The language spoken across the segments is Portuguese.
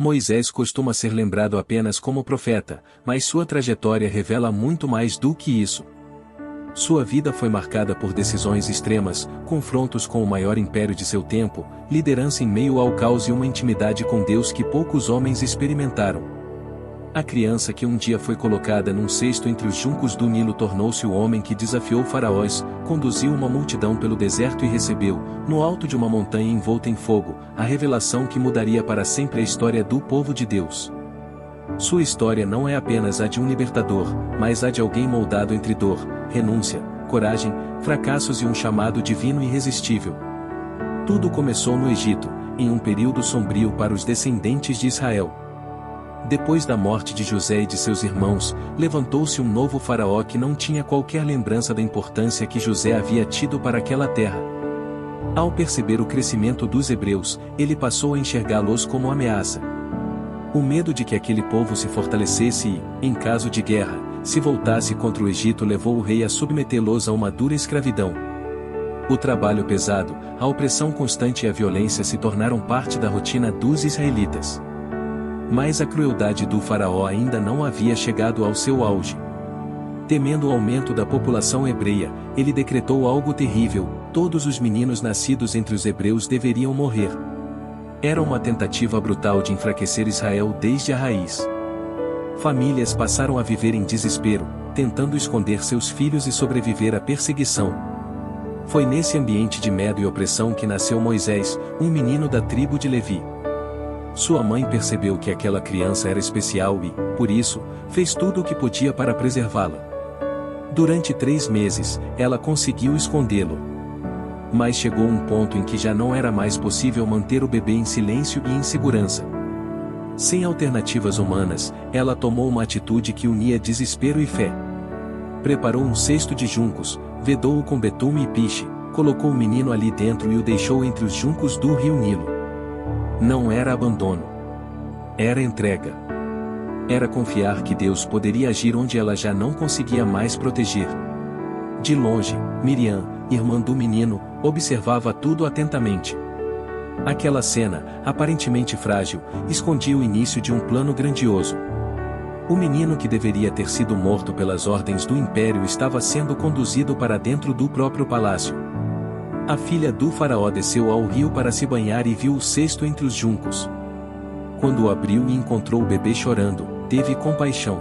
Moisés costuma ser lembrado apenas como profeta, mas sua trajetória revela muito mais do que isso. Sua vida foi marcada por decisões extremas, confrontos com o maior império de seu tempo, liderança em meio ao caos e uma intimidade com Deus que poucos homens experimentaram. A criança que um dia foi colocada num cesto entre os juncos do Nilo tornou-se o homem que desafiou faraós, conduziu uma multidão pelo deserto e recebeu, no alto de uma montanha envolta em fogo, a revelação que mudaria para sempre a história do povo de Deus. Sua história não é apenas a de um libertador, mas a de alguém moldado entre dor, renúncia, coragem, fracassos e um chamado divino irresistível. Tudo começou no Egito, em um período sombrio para os descendentes de Israel. Depois da morte de José e de seus irmãos, levantou-se um novo faraó que não tinha qualquer lembrança da importância que José havia tido para aquela terra. Ao perceber o crescimento dos hebreus, ele passou a enxergá-los como ameaça. O medo de que aquele povo se fortalecesse e, em caso de guerra, se voltasse contra o Egito levou o rei a submetê-los a uma dura escravidão. O trabalho pesado, a opressão constante e a violência se tornaram parte da rotina dos israelitas. Mas a crueldade do faraó ainda não havia chegado ao seu auge. Temendo o aumento da população hebreia, ele decretou algo terrível: todos os meninos nascidos entre os hebreus deveriam morrer. Era uma tentativa brutal de enfraquecer Israel desde a raiz. Famílias passaram a viver em desespero, tentando esconder seus filhos e sobreviver à perseguição. Foi nesse ambiente de medo e opressão que nasceu Moisés, um menino da tribo de Levi. Sua mãe percebeu que aquela criança era especial e, por isso, fez tudo o que podia para preservá-la. Durante 3 meses, ela conseguiu escondê-lo. Mas chegou um ponto em que já não era mais possível manter o bebê em silêncio e em segurança. Sem alternativas humanas, ela tomou uma atitude que unia desespero e fé. Preparou um cesto de juncos, vedou-o com betume e piche, colocou o menino ali dentro e o deixou entre os juncos do rio Nilo. Não era abandono. Era entrega. Era confiar que Deus poderia agir onde ela já não conseguia mais proteger. De longe, Miriam, irmã do menino, observava tudo atentamente. Aquela cena, aparentemente frágil, escondia o início de um plano grandioso. O menino que deveria ter sido morto pelas ordens do império estava sendo conduzido para dentro do próprio palácio. A filha do faraó desceu ao rio para se banhar e viu o cesto entre os juncos. Quando o abriu e encontrou o bebê chorando, teve compaixão.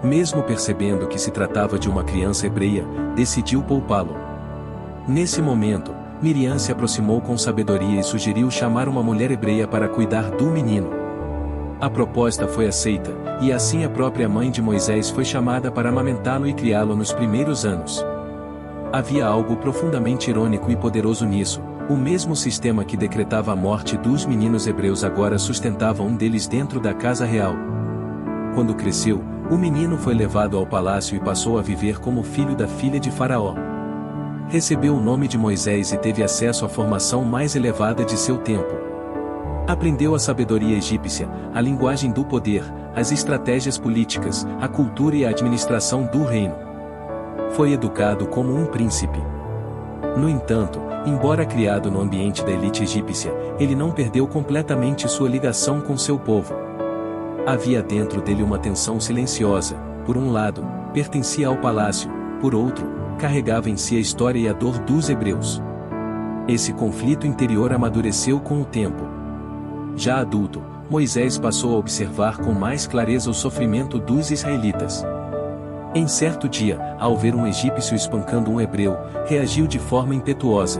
Mesmo percebendo que se tratava de uma criança hebreia, decidiu poupá-lo. Nesse momento, Miriam se aproximou com sabedoria e sugeriu chamar uma mulher hebreia para cuidar do menino. A proposta foi aceita, e assim a própria mãe de Moisés foi chamada para amamentá-lo e criá-lo nos primeiros anos. Havia algo profundamente irônico e poderoso nisso: o mesmo sistema que decretava a morte dos meninos hebreus agora sustentava um deles dentro da casa real. Quando cresceu, o menino foi levado ao palácio e passou a viver como filho da filha de Faraó. Recebeu o nome de Moisés e teve acesso à formação mais elevada de seu tempo. Aprendeu a sabedoria egípcia, a linguagem do poder, as estratégias políticas, a cultura e a administração do reino. Foi educado como um príncipe. No entanto, embora criado no ambiente da elite egípcia, ele não perdeu completamente sua ligação com seu povo. Havia dentro dele uma tensão silenciosa: por um lado, pertencia ao palácio, por outro, carregava em si a história e a dor dos hebreus. Esse conflito interior amadureceu com o tempo. Já adulto, Moisés passou a observar com mais clareza o sofrimento dos israelitas. Em certo dia, ao ver um egípcio espancando um hebreu, reagiu de forma impetuosa.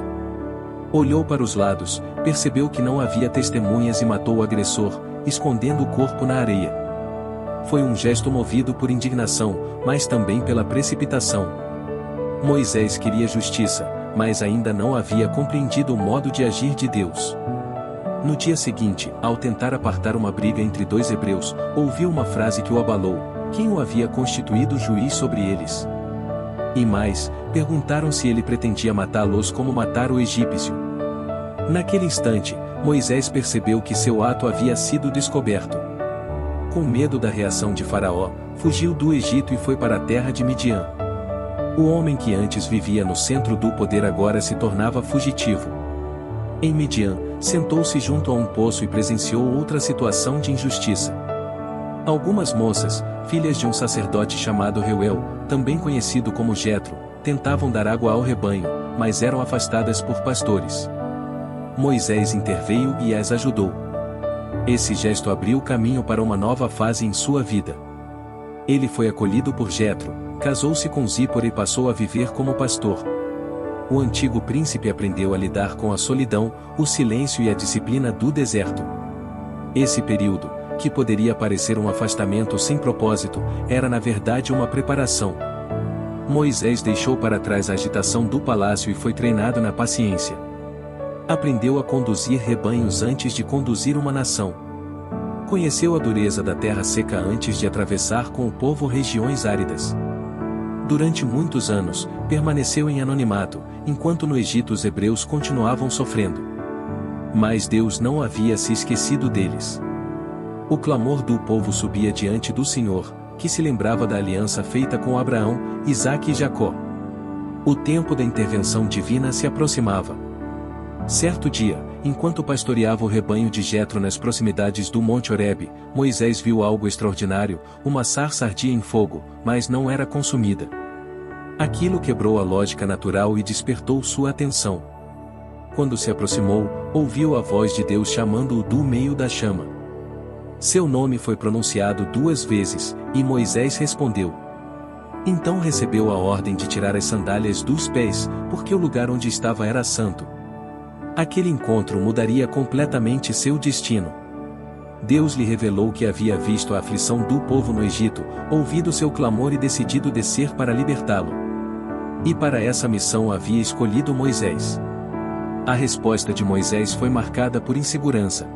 Olhou para os lados, percebeu que não havia testemunhas e matou o agressor, escondendo o corpo na areia. Foi um gesto movido por indignação, mas também pela precipitação. Moisés queria justiça, mas ainda não havia compreendido o modo de agir de Deus. No dia seguinte, ao tentar apartar uma briga entre 2 hebreus, ouviu uma frase que o abalou: quem o havia constituído juiz sobre eles? E mais, perguntaram se ele pretendia matá-los como matara o egípcio. Naquele instante, Moisés percebeu que seu ato havia sido descoberto. Com medo da reação de Faraó, fugiu do Egito e foi para a terra de Midian. O homem que antes vivia no centro do poder agora se tornava fugitivo. Em Midian, sentou-se junto a um poço e presenciou outra situação de injustiça. Algumas moças, filhas de um sacerdote chamado Reuel, também conhecido como Jetro, tentavam dar água ao rebanho, mas eram afastadas por pastores. Moisés interveio e as ajudou. Esse gesto abriu caminho para uma nova fase em sua vida. Ele foi acolhido por Jetro, casou-se com Zípora e passou a viver como pastor. O antigo príncipe aprendeu a lidar com a solidão, o silêncio e a disciplina do deserto. Esse período, que poderia parecer um afastamento sem propósito, era na verdade uma preparação. Moisés deixou para trás a agitação do palácio e foi treinado na paciência. Aprendeu a conduzir rebanhos antes de conduzir uma nação. Conheceu a dureza da terra seca antes de atravessar com o povo regiões áridas. Durante muitos anos, permaneceu em anonimato, enquanto no Egito os hebreus continuavam sofrendo. Mas Deus não havia se esquecido deles. O clamor do povo subia diante do Senhor, que se lembrava da aliança feita com Abraão, Isaque e Jacó. O tempo da intervenção divina se aproximava. Certo dia, enquanto pastoreava o rebanho de Jetro nas proximidades do Monte Horebe, Moisés viu algo extraordinário: uma sarça ardia em fogo, mas não era consumida. Aquilo quebrou a lógica natural e despertou sua atenção. Quando se aproximou, ouviu a voz de Deus chamando-o do meio da chama. Seu nome foi pronunciado 2 vezes, e Moisés respondeu. Então recebeu a ordem de tirar as sandálias dos pés, porque o lugar onde estava era santo. Aquele encontro mudaria completamente seu destino. Deus lhe revelou que havia visto a aflição do povo no Egito, ouvido seu clamor e decidido descer para libertá-lo. E para essa missão havia escolhido Moisés. A resposta de Moisés foi marcada por insegurança.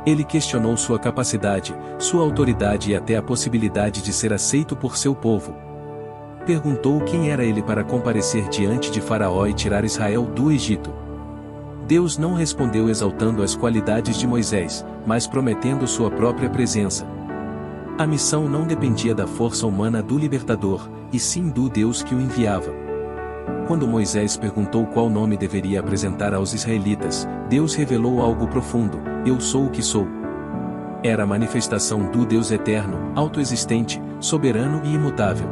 Ele questionou sua capacidade, sua autoridade e até a possibilidade de ser aceito por seu povo. Perguntou quem era ele para comparecer diante de Faraó e tirar Israel do Egito. Deus não respondeu exaltando as qualidades de Moisés, mas prometendo sua própria presença. A missão não dependia da força humana do libertador, e sim do Deus que o enviava. Quando Moisés perguntou qual nome deveria apresentar aos israelitas, Deus revelou algo profundo: Eu sou o que sou. Era a manifestação do Deus eterno, autoexistente, soberano e imutável.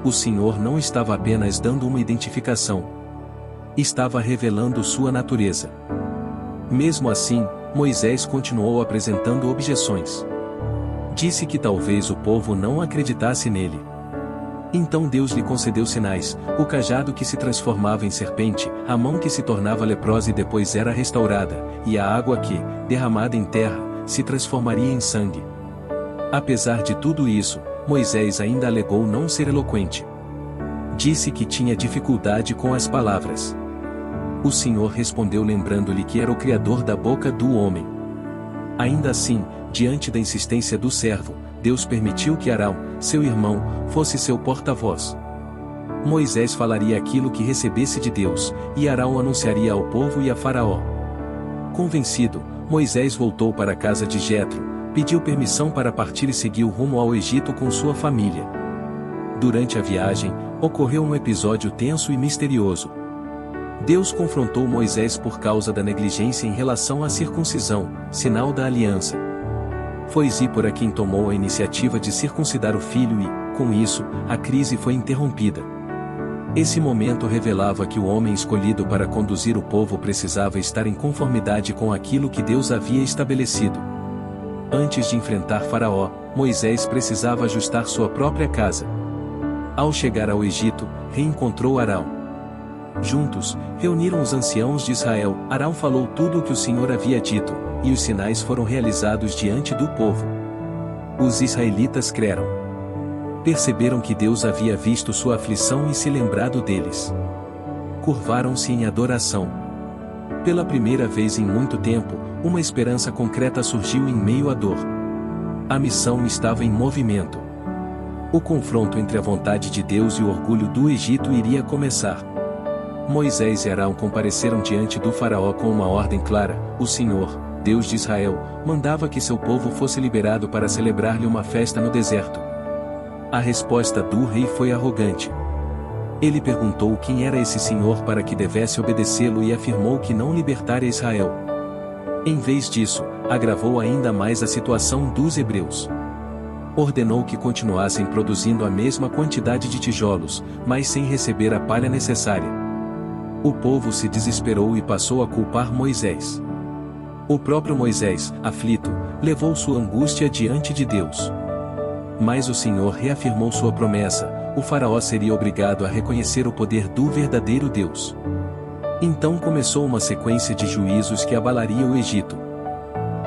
O Senhor não estava apenas dando uma identificação. Estava revelando sua natureza. Mesmo assim, Moisés continuou apresentando objeções. Disse que talvez o povo não acreditasse nele. Então Deus lhe concedeu sinais: o cajado que se transformava em serpente, a mão que se tornava leprosa e depois era restaurada, e a água que, derramada em terra, se transformaria em sangue. Apesar de tudo isso, Moisés ainda alegou não ser eloquente. Disse que tinha dificuldade com as palavras. O Senhor respondeu lembrando-lhe que era o Criador da boca do homem. Ainda assim, diante da insistência do servo, Deus permitiu que Arão, seu irmão, fosse seu porta-voz. Moisés falaria aquilo que recebesse de Deus, e Arão anunciaria ao povo e a Faraó. Convencido, Moisés voltou para a casa de Jetro, pediu permissão para partir e seguiu rumo ao Egito com sua família. Durante a viagem, ocorreu um episódio tenso e misterioso. Deus confrontou Moisés por causa da negligência em relação à circuncisão, sinal da aliança. Foi Zípora quem tomou a iniciativa de circuncidar o filho e, com isso, a crise foi interrompida. Esse momento revelava que o homem escolhido para conduzir o povo precisava estar em conformidade com aquilo que Deus havia estabelecido. Antes de enfrentar Faraó, Moisés precisava ajustar sua própria casa. Ao chegar ao Egito, reencontrou Arão. Juntos, reuniram os anciãos de Israel. Arão falou tudo o que o Senhor havia dito, e os sinais foram realizados diante do povo. Os israelitas creram. Perceberam que Deus havia visto sua aflição e se lembrado deles. Curvaram-se em adoração. Pela primeira vez em muito tempo, uma esperança concreta surgiu em meio à dor. A missão estava em movimento. O confronto entre a vontade de Deus e o orgulho do Egito iria começar. Moisés e Arão compareceram diante do faraó com uma ordem clara: o Senhor, Deus de Israel, mandava que seu povo fosse liberado para celebrar-lhe uma festa no deserto. A resposta do rei foi arrogante. Ele perguntou quem era esse Senhor para que devesse obedecê-lo e afirmou que não libertaria Israel. Em vez disso, agravou ainda mais a situação dos hebreus. Ordenou que continuassem produzindo a mesma quantidade de tijolos, mas sem receber a palha necessária. O povo se desesperou e passou a culpar Moisés. O próprio Moisés, aflito, levou sua angústia diante de Deus. Mas o Senhor reafirmou sua promessa: o faraó seria obrigado a reconhecer o poder do verdadeiro Deus. Então começou uma sequência de juízos que abalaria o Egito.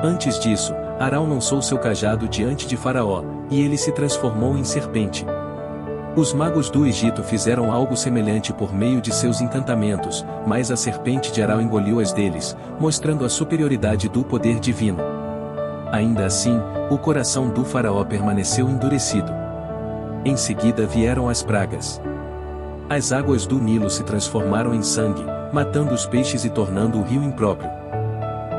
Antes disso, Arão lançou seu cajado diante de Faraó, e ele se transformou em serpente. Os magos do Egito fizeram algo semelhante por meio de seus encantamentos, mas a serpente de Arão engoliu as deles, mostrando a superioridade do poder divino. Ainda assim, o coração do Faraó permaneceu endurecido. Em seguida vieram as pragas. As águas do Nilo se transformaram em sangue, matando os peixes e tornando o rio impróprio.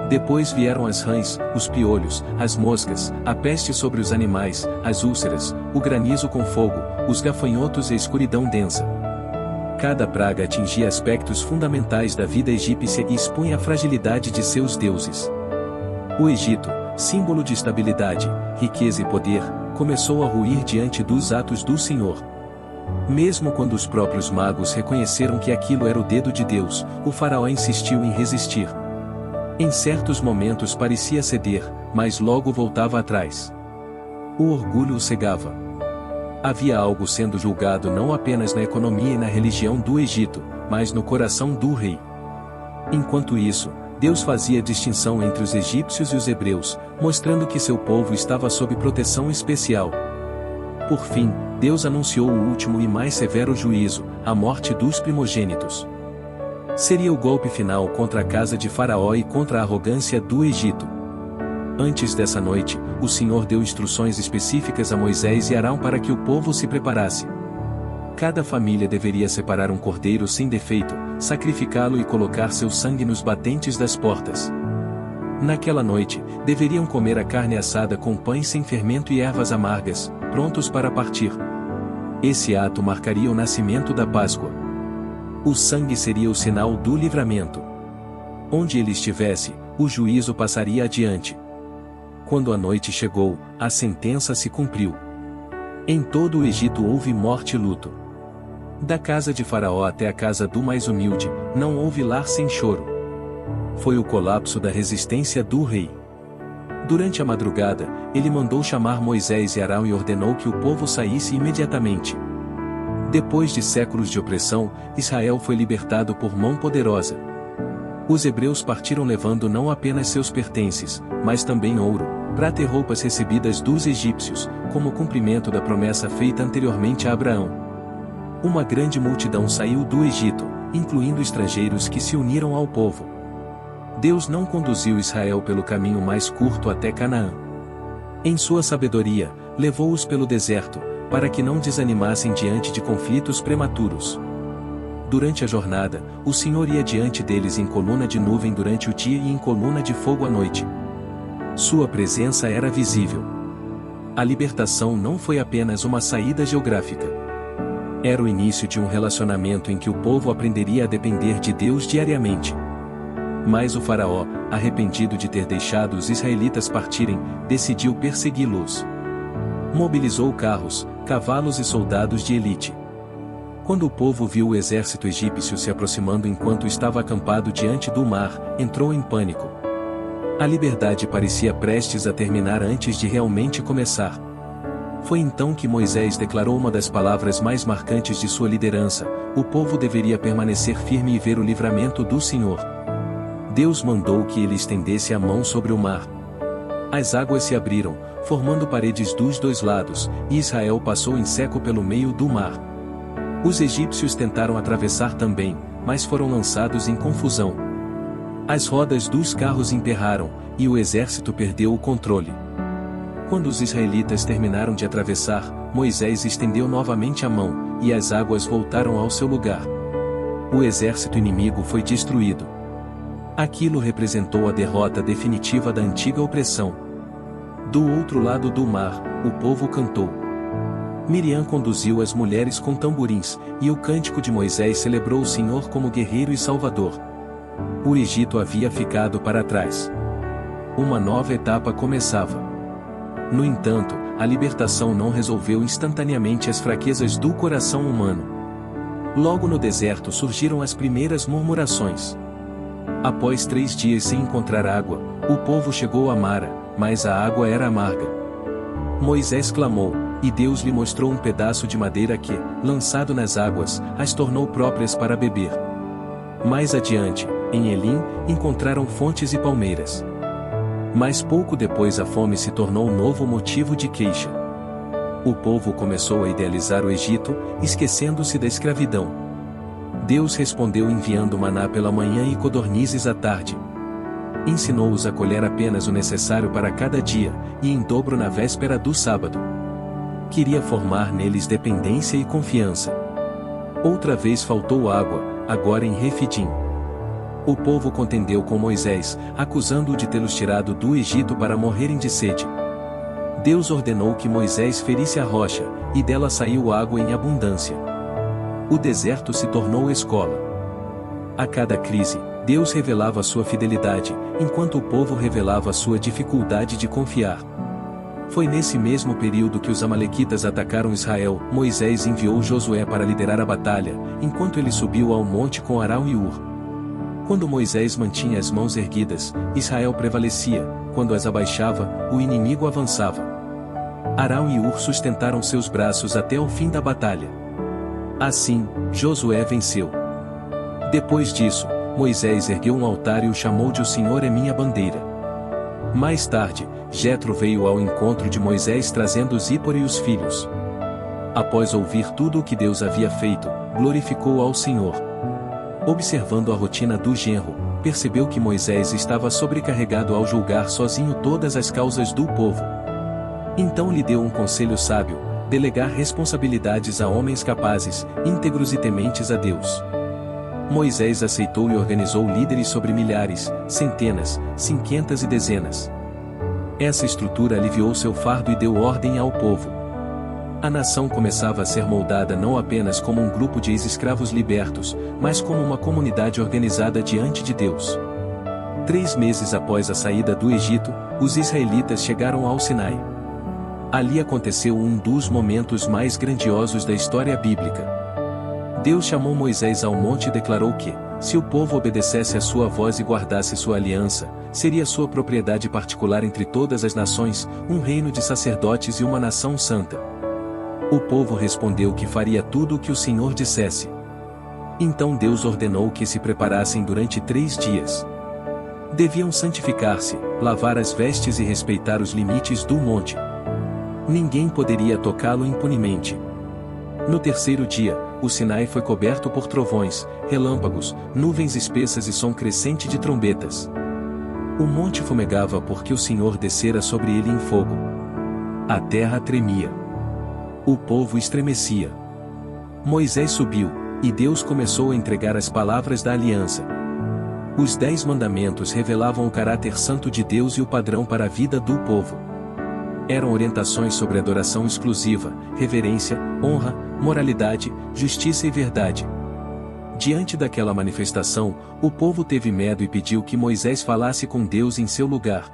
Depois vieram as rãs, os piolhos, as moscas, a peste sobre os animais, as úlceras, o granizo com fogo, os gafanhotos e a escuridão densa. Cada praga atingia aspectos fundamentais da vida egípcia e expunha a fragilidade de seus deuses. O Egito, símbolo de estabilidade, riqueza e poder, começou a ruir diante dos atos do Senhor. Mesmo quando os próprios magos reconheceram que aquilo era o dedo de Deus, o faraó insistiu em resistir. Em certos momentos parecia ceder, mas logo voltava atrás. O orgulho o cegava. Havia algo sendo julgado não apenas na economia e na religião do Egito, mas no coração do rei. Enquanto isso, Deus fazia distinção entre os egípcios e os hebreus, mostrando que seu povo estava sob proteção especial. Por fim, Deus anunciou o último e mais severo juízo, a morte dos primogênitos. Seria o golpe final contra a casa de Faraó e contra a arrogância do Egito. Antes dessa noite, o Senhor deu instruções específicas a Moisés e Arão para que o povo se preparasse. Cada família deveria separar um cordeiro sem defeito, sacrificá-lo e colocar seu sangue nos batentes das portas. Naquela noite, deveriam comer a carne assada com pães sem fermento e ervas amargas, prontos para partir. Esse ato marcaria o nascimento da Páscoa. O sangue seria o sinal do livramento. Onde ele estivesse, o juízo passaria adiante. Quando a noite chegou, a sentença se cumpriu. Em todo o Egito houve morte e luto. Da casa de Faraó até a casa do mais humilde, não houve lar sem choro. Foi o colapso da resistência do rei. Durante a madrugada, ele mandou chamar Moisés e Arão e ordenou que o povo saísse imediatamente. Depois de séculos de opressão, Israel foi libertado por mão poderosa. Os hebreus partiram levando não apenas seus pertences, mas também ouro, prata e roupas recebidas dos egípcios, como cumprimento da promessa feita anteriormente a Abraão. Uma grande multidão saiu do Egito, incluindo estrangeiros que se uniram ao povo. Deus não conduziu Israel pelo caminho mais curto até Canaã. Em sua sabedoria, levou-os pelo deserto, para que não desanimassem diante de conflitos prematuros. Durante a jornada, o Senhor ia diante deles em coluna de nuvem durante o dia e em coluna de fogo à noite. Sua presença era visível. A libertação não foi apenas uma saída geográfica. Era o início de um relacionamento em que o povo aprenderia a depender de Deus diariamente. Mas o faraó, arrependido de ter deixado os israelitas partirem, decidiu persegui-los. Mobilizou carros, cavalos e soldados de elite. Quando o povo viu o exército egípcio se aproximando enquanto estava acampado diante do mar, entrou em pânico. A liberdade parecia prestes a terminar antes de realmente começar. Foi então que Moisés declarou uma das palavras mais marcantes de sua liderança: o povo deveria permanecer firme e ver o livramento do Senhor. Deus mandou que ele estendesse a mão sobre o mar. As águas se abriram, formando paredes dos dois lados, e Israel passou em seco pelo meio do mar. Os egípcios tentaram atravessar também, mas foram lançados em confusão. As rodas dos carros emperraram, e o exército perdeu o controle. Quando os israelitas terminaram de atravessar, Moisés estendeu novamente a mão, e as águas voltaram ao seu lugar. O exército inimigo foi destruído. Aquilo representou a derrota definitiva da antiga opressão. Do outro lado do mar, o povo cantou. Miriam conduziu as mulheres com tamborins, e o cântico de Moisés celebrou o Senhor como guerreiro e salvador. O Egito havia ficado para trás. uma nova etapa começava. No entanto, a libertação não resolveu instantaneamente as fraquezas do coração humano. Logo no deserto surgiram as primeiras murmurações. Após 3 dias sem encontrar água, o povo chegou a Mara, mas a água era amarga. Moisés clamou, e Deus lhe mostrou um pedaço de madeira que, lançado nas águas, as tornou próprias para beber. Mais adiante, em Elim, encontraram fontes e palmeiras. Mas pouco depois a fome se tornou um novo motivo de queixa. O povo começou a idealizar o Egito, esquecendo-se da escravidão. Deus respondeu enviando maná pela manhã e codornizes à tarde. Ensinou-os a colher apenas o necessário para cada dia, e em dobro na véspera do sábado. Queria formar neles dependência e confiança. Outra vez faltou água, agora em Refidim. O povo contendeu com Moisés, acusando-o de tê-los tirado do Egito para morrerem de sede. Deus ordenou que Moisés ferisse a rocha, e dela saiu água em abundância. O deserto se tornou escola. A cada crise, Deus revelava sua fidelidade, enquanto o povo revelava sua dificuldade de confiar. Foi nesse mesmo período que os amalequitas atacaram Israel. Moisés enviou Josué para liderar a batalha, enquanto ele subiu ao monte com Arão e Hur. Quando Moisés mantinha as mãos erguidas, Israel prevalecia, quando as abaixava, o inimigo avançava. Arão e Hur sustentaram seus braços até o fim da batalha. Assim, Josué venceu. Depois disso, Moisés ergueu um altar e o chamou de "O Senhor é minha bandeira". Mais tarde, Jetro veio ao encontro de Moisés trazendo Zípora e os filhos. Após ouvir tudo o que Deus havia feito, glorificou ao Senhor. Observando a rotina do genro, percebeu que Moisés estava sobrecarregado ao julgar sozinho todas as causas do povo. Então lhe deu um conselho sábio: delegar responsabilidades a homens capazes, íntegros e tementes a Deus. Moisés aceitou e organizou líderes sobre milhares, centenas, 50 e dezenas. Essa estrutura aliviou seu fardo e deu ordem ao povo. A nação começava a ser moldada não apenas como um grupo de ex-escravos libertos, mas como uma comunidade organizada diante de Deus. 3 meses após a saída do Egito, os israelitas chegaram ao Sinai. Ali aconteceu um dos momentos mais grandiosos da história bíblica. Deus chamou Moisés ao monte e declarou que, se o povo obedecesse à sua voz e guardasse sua aliança, seria sua propriedade particular entre todas as nações, um reino de sacerdotes e uma nação santa. O povo respondeu que faria tudo o que o Senhor dissesse. Então Deus ordenou que se preparassem durante 3 dias. Deviam santificar-se, lavar as vestes e respeitar os limites do monte. Ninguém poderia tocá-lo impunemente. No 3º dia, o Sinai foi coberto por trovões, relâmpagos, nuvens espessas e som crescente de trombetas. O monte fumegava porque o Senhor descera sobre ele em fogo. A terra tremia. O povo estremecia. Moisés subiu, e Deus começou a entregar as palavras da aliança. Os 10 mandamentos revelavam o caráter santo de Deus e o padrão para a vida do povo. Eram orientações sobre adoração exclusiva, reverência, honra, moralidade, justiça e verdade. Diante daquela manifestação, o povo teve medo e pediu que Moisés falasse com Deus em seu lugar.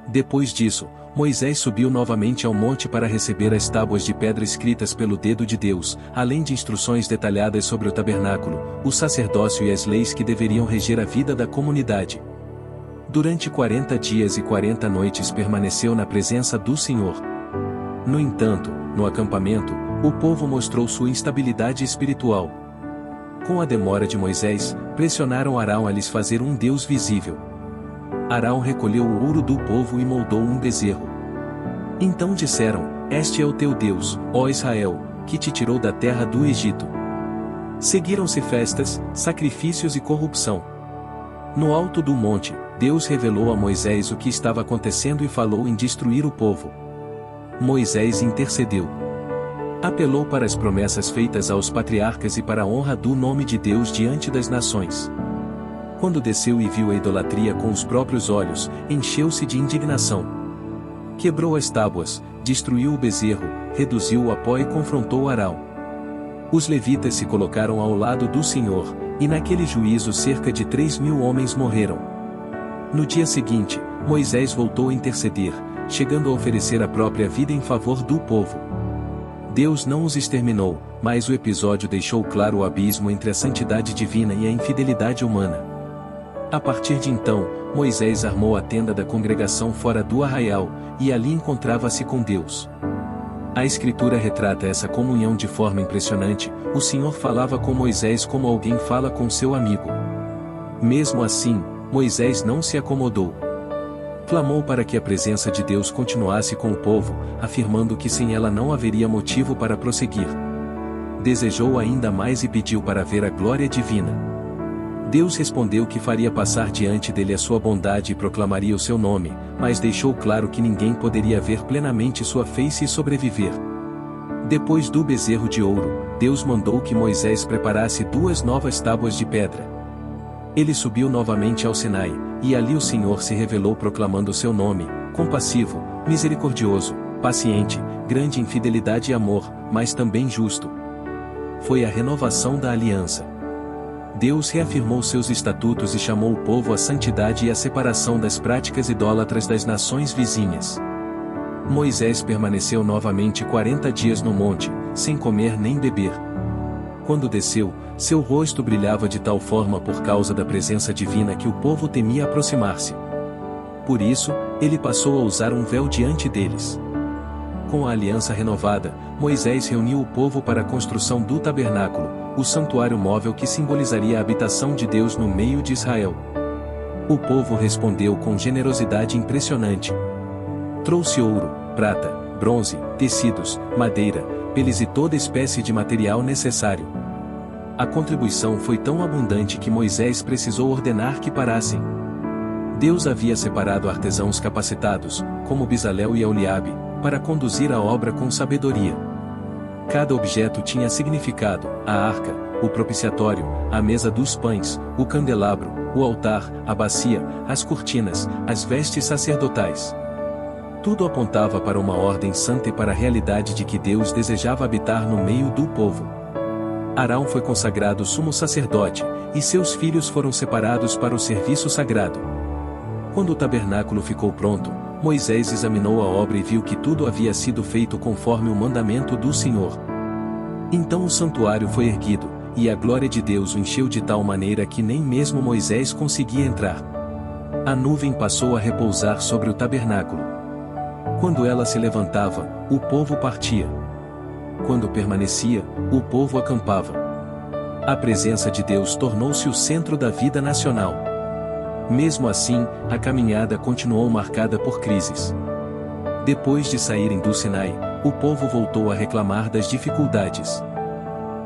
Depois disso, Moisés subiu novamente ao monte para receber as tábuas de pedra escritas pelo dedo de Deus, além de instruções detalhadas sobre o tabernáculo, o sacerdócio e as leis que deveriam reger a vida da comunidade. Durante 40 dias e 40 noites permaneceu na presença do Senhor. No entanto, no acampamento, o povo mostrou sua instabilidade espiritual. Com a demora de Moisés, pressionaram Arão a lhes fazer um Deus visível. Arão recolheu o ouro do povo e moldou um bezerro. Então disseram: "Este é o teu Deus, ó Israel, que te tirou da terra do Egito." Seguiram-se festas, sacrifícios e corrupção. No alto do monte, Deus revelou a Moisés o que estava acontecendo e falou em destruir o povo. Moisés intercedeu. Apelou para as promessas feitas aos patriarcas e para a honra do nome de Deus diante das nações. Quando desceu e viu a idolatria com os próprios olhos, encheu-se de indignação. Quebrou as tábuas, destruiu o bezerro, reduziu o pó e confrontou Arão. Os levitas se colocaram ao lado do Senhor, e naquele juízo cerca de 3.000 homens morreram. No dia seguinte, Moisés voltou a interceder, chegando a oferecer a própria vida em favor do povo. Deus não os exterminou, mas o episódio deixou claro o abismo entre a santidade divina e a infidelidade humana. A partir de então, Moisés armou a tenda da congregação fora do arraial, e ali encontrava-se com Deus. A Escritura retrata essa comunhão de forma impressionante. O Senhor falava com Moisés como alguém fala com seu amigo. Mesmo assim, Moisés não se acomodou. Clamou para que a presença de Deus continuasse com o povo, afirmando que sem ela não haveria motivo para prosseguir. Desejou ainda mais e pediu para ver a glória divina. Deus respondeu que faria passar diante dele a sua bondade e proclamaria o seu nome, mas deixou claro que ninguém poderia ver plenamente sua face e sobreviver. Depois do bezerro de ouro, Deus mandou que Moisés preparasse 2 novas tábuas de pedra. Ele subiu novamente ao Sinai, e ali o Senhor se revelou proclamando seu nome, compassivo, misericordioso, paciente, grande em fidelidade e amor, mas também justo. Foi a renovação da aliança. Deus reafirmou seus estatutos e chamou o povo à santidade e à separação das práticas idólatras das nações vizinhas. Moisés permaneceu novamente 40 dias no monte, sem comer nem beber. Quando desceu, seu rosto brilhava de tal forma por causa da presença divina que o povo temia aproximar-se. Por isso, ele passou a usar um véu diante deles. Com a aliança renovada, Moisés reuniu o povo para a construção do tabernáculo, o santuário móvel que simbolizaria a habitação de Deus no meio de Israel. O povo respondeu com generosidade impressionante. Trouxe ouro, prata, bronze, tecidos, madeira, peles e toda espécie de material necessário. A contribuição foi tão abundante que Moisés precisou ordenar que parassem. Deus havia separado artesãos capacitados, como Bezalel e Eliabe, para conduzir a obra com sabedoria. Cada objeto tinha significado: a arca, o propiciatório, a mesa dos pães, o candelabro, o altar, a bacia, as cortinas, as vestes sacerdotais. Tudo apontava para uma ordem santa e para a realidade de que Deus desejava habitar no meio do povo. Arão foi consagrado sumo sacerdote, e seus filhos foram separados para o serviço sagrado. Quando o tabernáculo ficou pronto, Moisés examinou a obra e viu que tudo havia sido feito conforme o mandamento do Senhor. Então o santuário foi erguido, e a glória de Deus o encheu de tal maneira que nem mesmo Moisés conseguia entrar. A nuvem passou a repousar sobre o tabernáculo. Quando ela se levantava, o povo partia. Quando permanecia, o povo acampava. A presença de Deus tornou-se o centro da vida nacional. Mesmo assim, a caminhada continuou marcada por crises. Depois de saírem do Sinai, o povo voltou a reclamar das dificuldades.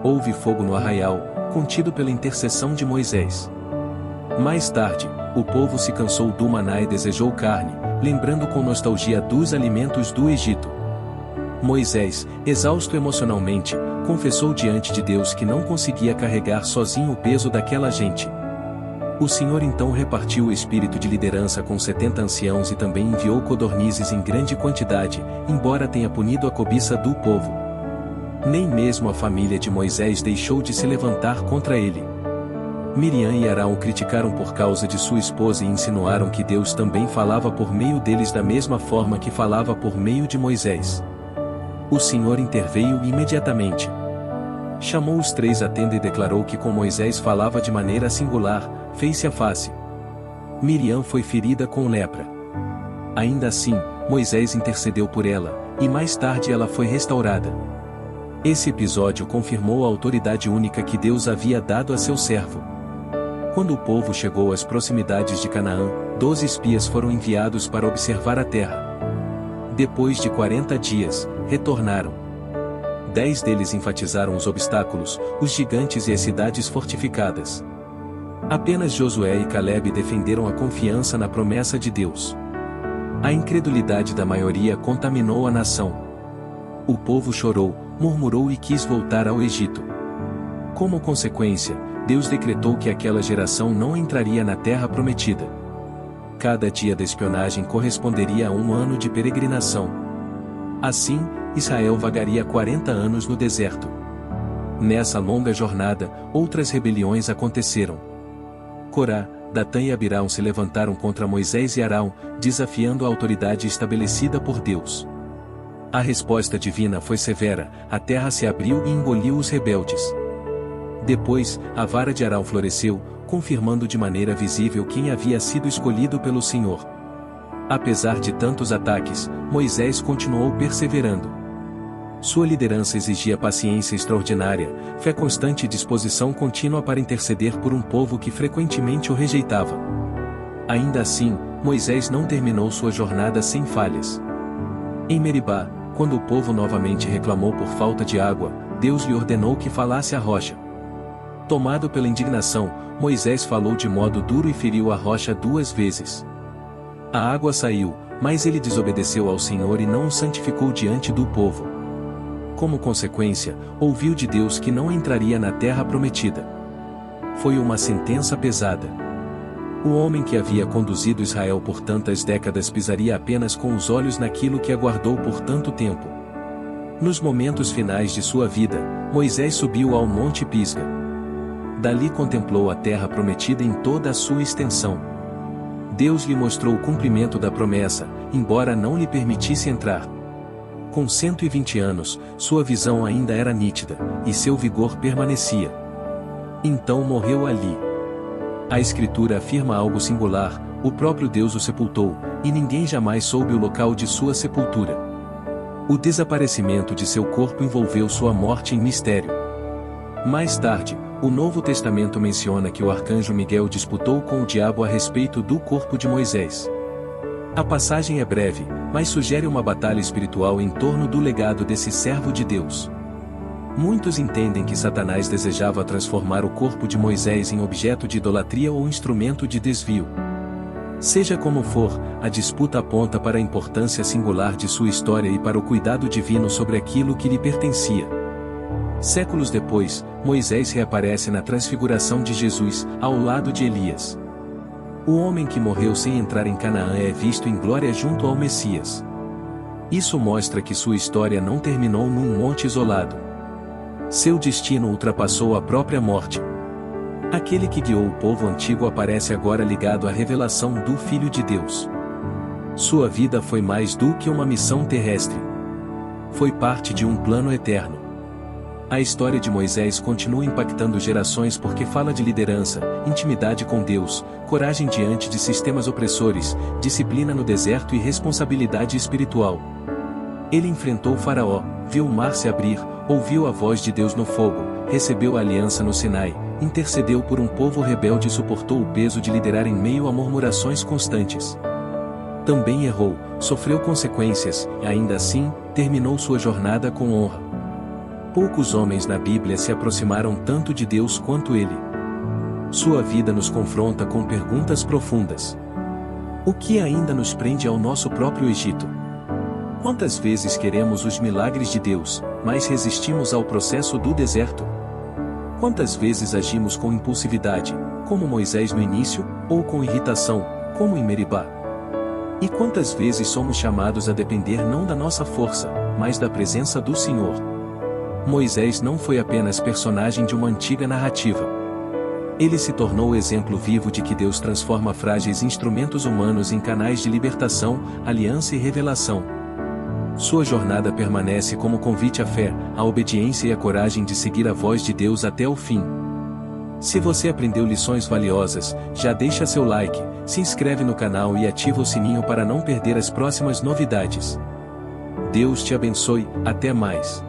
Houve fogo no arraial, contido pela intercessão de Moisés. Mais tarde, o povo se cansou do maná e desejou carne, lembrando com nostalgia dos alimentos do Egito. Moisés, exausto emocionalmente, confessou diante de Deus que não conseguia carregar sozinho o peso daquela gente. O Senhor então repartiu o espírito de liderança com 70 anciãos e também enviou codornizes em grande quantidade, embora tenha punido a cobiça do povo. Nem mesmo a família de Moisés deixou de se levantar contra ele. Miriam e Arão o criticaram por causa de sua esposa e insinuaram que Deus também falava por meio deles da mesma forma que falava por meio de Moisés. O Senhor interveio imediatamente. Chamou os 3 à tenda e declarou que com Moisés falava de maneira singular, face a face. Miriam foi ferida com lepra. Ainda assim, Moisés intercedeu por ela, e mais tarde ela foi restaurada. Esse episódio confirmou a autoridade única que Deus havia dado a seu servo. Quando o povo chegou às proximidades de Canaã, 12 espias foram enviados para observar a terra. Depois de 40 dias, retornaram. 10 deles enfatizaram os obstáculos, os gigantes e as cidades fortificadas. Apenas Josué e Calebe defenderam a confiança na promessa de Deus. A incredulidade da maioria contaminou a nação. O povo chorou, murmurou e quis voltar ao Egito. Como consequência, Deus decretou que aquela geração não entraria na terra prometida. Cada dia da espionagem corresponderia a um ano de peregrinação. Assim, Israel vagaria 40 anos no deserto. Nessa longa jornada, outras rebeliões aconteceram. Corá, Datã e Abirão se levantaram contra Moisés e Arão, desafiando a autoridade estabelecida por Deus. A resposta divina foi severa, a terra se abriu e engoliu os rebeldes. Depois, a vara de Arão floresceu, confirmando de maneira visível quem havia sido escolhido pelo Senhor. Apesar de tantos ataques, Moisés continuou perseverando. Sua liderança exigia paciência extraordinária, fé constante e disposição contínua para interceder por um povo que frequentemente o rejeitava. Ainda assim, Moisés não terminou sua jornada sem falhas. Em Meribá, quando o povo novamente reclamou por falta de água, Deus lhe ordenou que falasse à rocha. Tomado pela indignação, Moisés falou de modo duro e feriu a rocha 2 vezes. A água saiu, mas ele desobedeceu ao Senhor e não o santificou diante do povo. Como consequência, ouviu de Deus que não entraria na terra prometida. Foi uma sentença pesada. O homem que havia conduzido Israel por tantas décadas pisaria apenas com os olhos naquilo que aguardou por tanto tempo. Nos momentos finais de sua vida, Moisés subiu ao Monte Pisga. Dali contemplou a terra prometida em toda a sua extensão. Deus lhe mostrou o cumprimento da promessa, embora não lhe permitisse entrar. Com 120 anos, sua visão ainda era nítida, e seu vigor permanecia. Então morreu ali. A Escritura afirma algo singular: o próprio Deus o sepultou, e ninguém jamais soube o local de sua sepultura. O desaparecimento de seu corpo envolveu sua morte em mistério. Mais tarde, o Novo Testamento menciona que o arcanjo Miguel disputou com o diabo a respeito do corpo de Moisés. A passagem é breve, mas sugere uma batalha espiritual em torno do legado desse servo de Deus. Muitos entendem que Satanás desejava transformar o corpo de Moisés em objeto de idolatria ou instrumento de desvio. Seja como for, a disputa aponta para a importância singular de sua história e para o cuidado divino sobre aquilo que lhe pertencia. Séculos depois, Moisés reaparece na transfiguração de Jesus, ao lado de Elias. O homem que morreu sem entrar em Canaã é visto em glória junto ao Messias. Isso mostra que sua história não terminou num monte isolado. Seu destino ultrapassou a própria morte. Aquele que guiou o povo antigo aparece agora ligado à revelação do Filho de Deus. Sua vida foi mais do que uma missão terrestre. Foi parte de um plano eterno. A história de Moisés continua impactando gerações porque fala de liderança, intimidade com Deus, coragem diante de sistemas opressores, disciplina no deserto e responsabilidade espiritual. Ele enfrentou Faraó, viu o mar se abrir, ouviu a voz de Deus no fogo, recebeu a aliança no Sinai, intercedeu por um povo rebelde e suportou o peso de liderar em meio a murmurações constantes. Também errou, sofreu consequências, e ainda assim, terminou sua jornada com honra. Poucos homens na Bíblia se aproximaram tanto de Deus quanto ele. Sua vida nos confronta com perguntas profundas. O que ainda nos prende ao nosso próprio Egito? Quantas vezes queremos os milagres de Deus, mas resistimos ao processo do deserto? Quantas vezes agimos com impulsividade, como Moisés no início, ou com irritação, como em Meribá? E quantas vezes somos chamados a depender não da nossa força, mas da presença do Senhor? Moisés não foi apenas personagem de uma antiga narrativa. Ele se tornou o exemplo vivo de que Deus transforma frágeis instrumentos humanos em canais de libertação, aliança e revelação. Sua jornada permanece como convite à fé, à obediência e à coragem de seguir a voz de Deus até o fim. Se você aprendeu lições valiosas, já deixa seu like, se inscreve no canal e ativa o sininho para não perder as próximas novidades. Deus te abençoe, até mais.